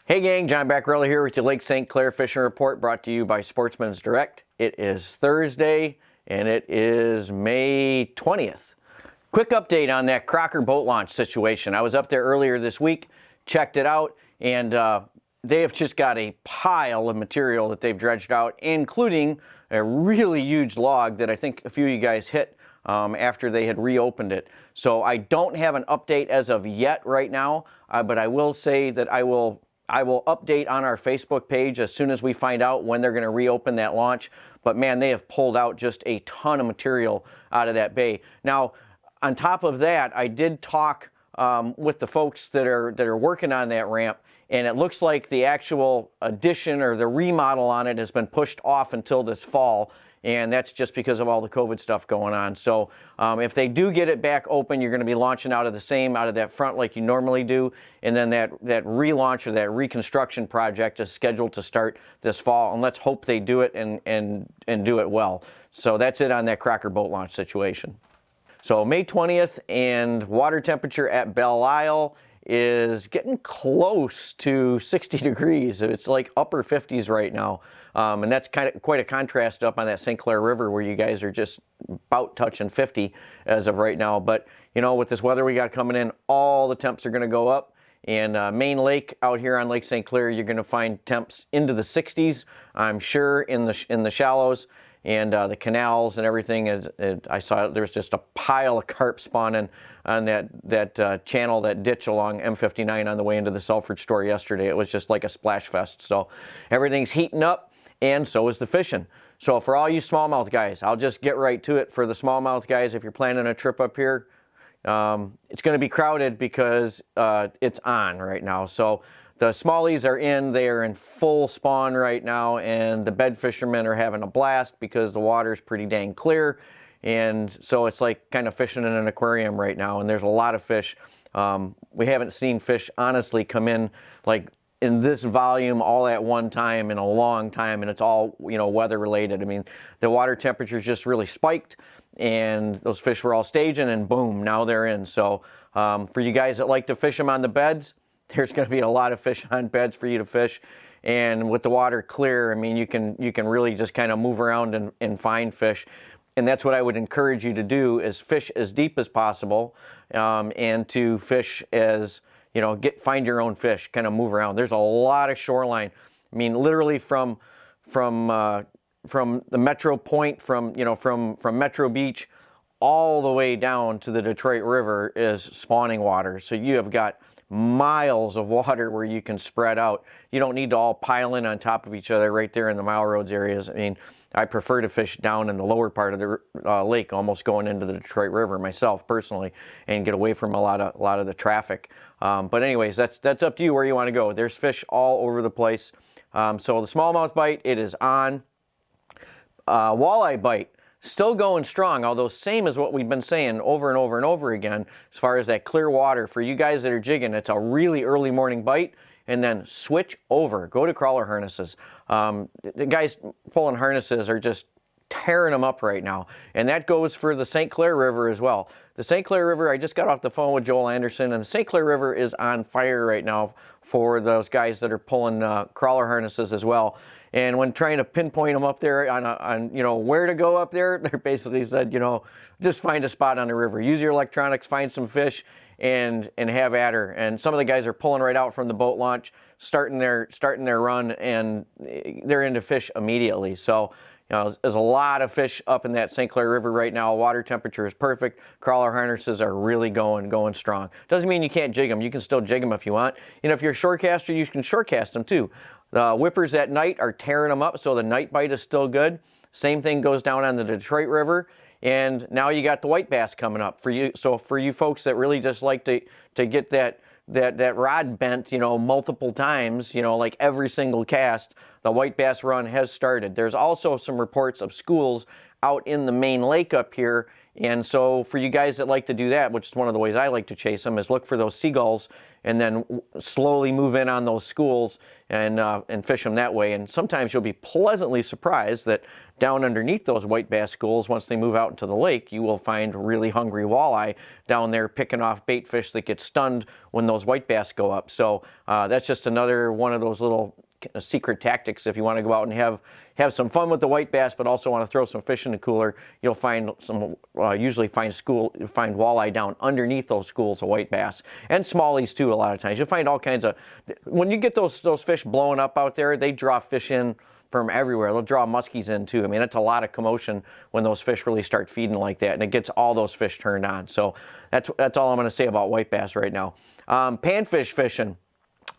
Hey gang, John Bacarella here with your Lake St. Clair Fishing Report, brought to you by Sportsmen's Direct. It is Thursday and it is May 20th. Quick update on that Crocker boat launch situation. I was up there earlier this week, checked it out, and they have just got a pile of material that they've dredged out, including a really huge log that I think a few of you guys hit after they had reopened it. So I don't have an update as of yet right now, but I will say that I will update on our Facebook page as soon as we find out when they're going to reopen that launch. But man, they have pulled out just a ton of material out of that bay. Now, on top of that, I did talk with the folks that are working on that ramp, and it looks like the actual addition or the remodel on it has been pushed off until this fall. And that's just because of all the COVID stuff going on. So if they do get it back open, you're going to be launching out of that front like you normally do. And then that relaunch or that reconstruction project is scheduled to start this fall. And let's hope they do it and do it well. So that's it on that Crocker boat launch situation. So May 20th, and water temperature at Belle Isle is getting close to 60 degrees. It's like upper 50s right now. And that's quite a contrast up on that St. Clair River, where you guys are just about touching 50 as of right now. But you know, with this weather we got coming in, all the temps are going to go up. And Main Lake out here on Lake St. Clair, you're going to find temps into the 60s, I'm sure, in the shallows. And the canals and everything. I saw there's just a pile of carp spawning on that channel, that ditch along M59 on the way into the Selfridge store yesterday. It was just like a splash fest. So everything's heating up, and so is the fishing. So for all you smallmouth guys, I'll just get right to it. For the smallmouth guys, if you're planning a trip up here, it's going to be crowded because it's on right now. So the smallies are in, they are in full spawn right now, and the bed fishermen are having a blast because the water's pretty dang clear. And so it's like kind of fishing in an aquarium right now, and there's a lot of fish. We haven't seen fish honestly come in like in this volume all at one time in a long time, and it's all, you know, weather related. I mean, the water temperature's just really spiked, and those fish were all staging, and boom, now they're in. So for you guys that like to fish them on the beds, there's going to be a lot of fish on beds for you to fish. And with the water clear, I mean, you can really just kind of move around and find fish. And that's what I would encourage you to do, is fish as deep as possible, and to fish as, you know, find your own fish, kind of move around. There's a lot of shoreline. I mean, literally from the Metro Point, from Metro Beach all the way down to the Detroit River is spawning water. So you have got miles of water where you can spread out. You don't need to all pile in on top of each other right there in the Mile Roads areas. I mean, I prefer to fish down in the lower part of the lake, almost going into the Detroit River myself personally, and get away from a lot of the traffic. But anyways, that's up to you where you want to go. There's fish all over the place. So the smallmouth bite, it is on. Walleye bite, still going strong, although same as what we've been saying over and over and over again as far as that clear water. For you guys that are jigging, it's a really early morning bite, and then switch over. Go to crawler harnesses. The guys pulling harnesses are just tearing them up right now, and that goes for the St. Clair River as well. The St. Clair River, I just got off the phone with Joel Anderson, and the St. Clair River is on fire right now for those guys that are pulling crawler harnesses as well. And when trying to pinpoint them up there on you know, where to go up there, they basically said, you know, just find a spot on the river. Use your electronics, find some fish, and have at her. And some of the guys are pulling right out from the boat launch, starting their run, and they're into fish immediately. So, you know, there's a lot of fish up in that St. Clair River right now. Water temperature is perfect. Crawler harnesses are really going strong. Doesn't mean you can't jig them. You can still jig them if you want. You know, if you're a shorecaster, you can shorecast them too. The whippers at night are tearing them up, so the night bite is still good. Same thing goes down on the Detroit River. And now you got the white bass coming up for you. So for you folks that really just like to get that rod bent, you know, multiple times, you know, like every single cast, the white bass run has started. There's also some reports of schools out in the main lake up here And so for you guys that like to do that, which is one of the ways I like to chase them, is look for those seagulls and then slowly move in on those schools and fish them that way. And sometimes you'll be pleasantly surprised that down underneath those white bass schools, once they move out into the lake, you will find really hungry walleye down there picking off bait fish that get stunned when those white bass go up. So that's just another one of those little secret tactics if you want to go out and have some fun with the white bass, but also want to throw some fish in the cooler. You'll find some usually find walleye down underneath those schools of white bass, and smallies too. A lot of times you'll find all kinds of, when you get those fish blowing up out there, they draw fish in from everywhere. They'll draw muskies in too. I mean, it's a lot of commotion when those fish really start feeding like that, and it gets all those fish turned on. So that's all I'm going to say about white bass right now. Panfish fishing.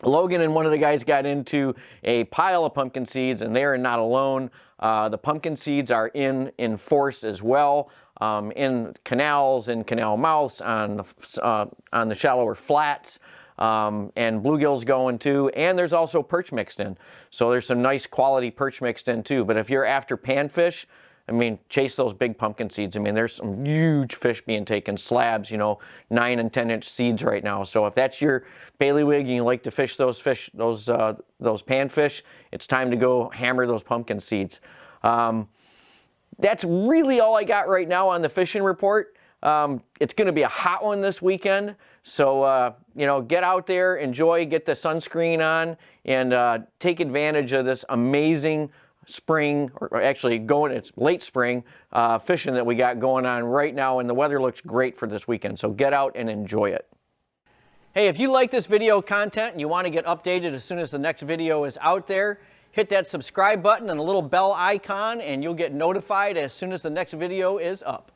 Logan and one of the guys got into a pile of pumpkin seeds, and they are not alone. The pumpkin seeds are in force as well, in canals, in canal mouths, on the shallower flats, and bluegills going too. And there's also perch mixed in. So there's some nice quality perch mixed in too. But if you're after panfish, I mean, chase those big pumpkin seeds. I mean, there's some huge fish being taken, slabs, you know, 9 and 10-inch seeds right now. So if that's your bailiwick and you like to fish those panfish, it's time to go hammer those pumpkin seeds. That's really all I got right now on the fishing report. It's going to be a hot one this weekend. So, you know, get out there, enjoy, get the sunscreen on, and take advantage of this amazing spring, or actually it's late spring fishing that we got going on right now, and the weather looks great for this weekend. So get out and enjoy it. Hey, if you like this video content and you want to get updated as soon as the next video is out there, hit that subscribe button and the little bell icon, and you'll get notified as soon as the next video is up.